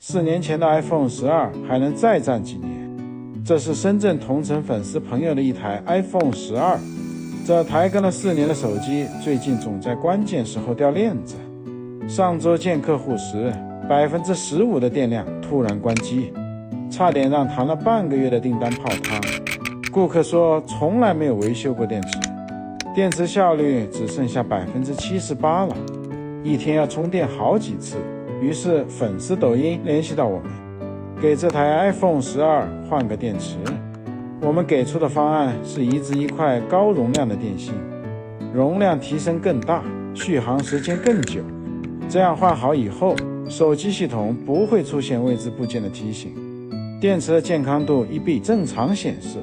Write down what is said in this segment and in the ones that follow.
4年前的 iPhone 12还能再战几年。这是深圳同城粉丝朋友的一台 iPhone 12，这台跟了4年的手机，最近总在关键时候掉链子。上周见客户时，15%的电量突然关机，差点让谈了半个月的订单泡汤。顾客说从来没有维修过电池，电池效率只剩下78%了，一天要充电好几次。于是粉丝抖音联系到我们，给这台 iPhone 12换个电池。我们给出的方案是移植一块高容量的电芯，容量提升更大，续航时间更久。这样换好以后，手机系统不会出现未知部件的提醒，电池的健康度一币正常显示。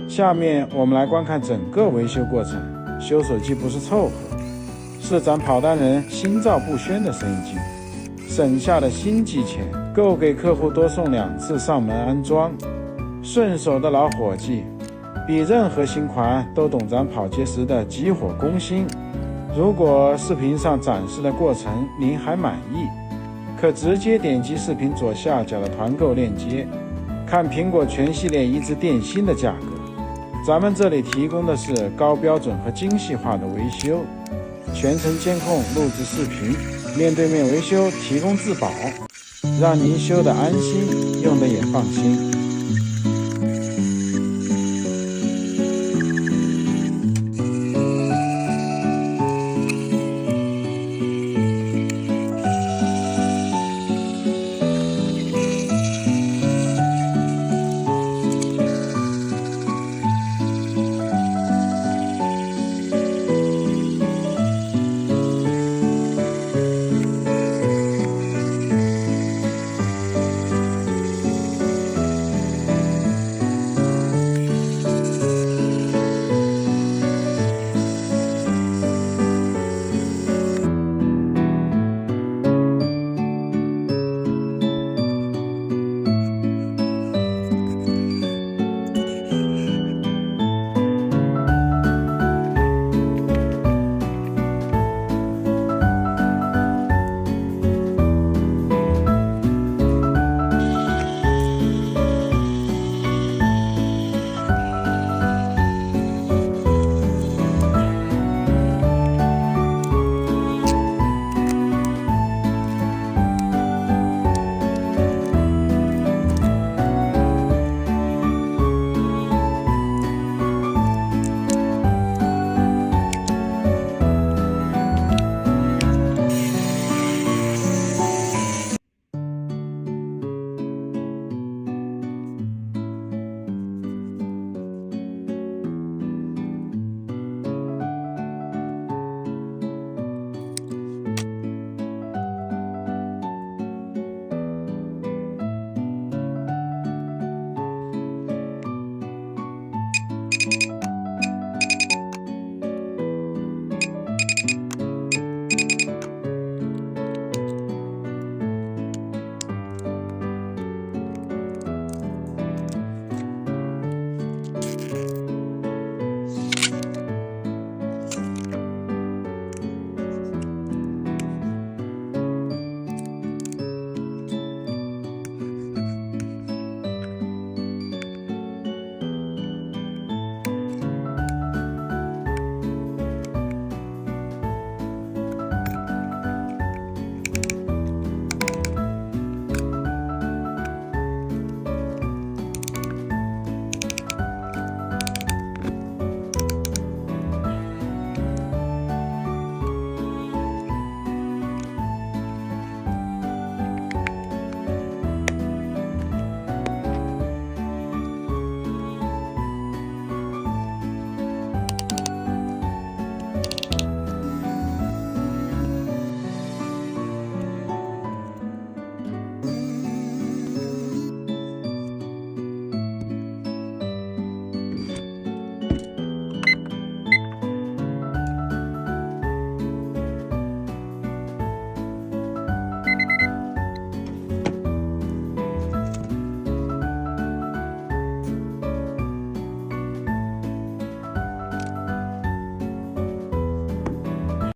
下面我们来观看整个维修过程。修手机不是凑合，是咱跑单人心照不宣的生意经，省下的心机钱够给客户多送2次上门安装。顺手的老伙计，比任何新款都懂咱跑街时的急火攻心。如果视频上展示的过程您还满意，可直接点击视频左下角的团购链接，看苹果全系列移植电芯的价格。咱们这里提供的是高标准和精细化的维修，全程监控录制视频，面对面维修提供质保，让您修得安心，用得也放心。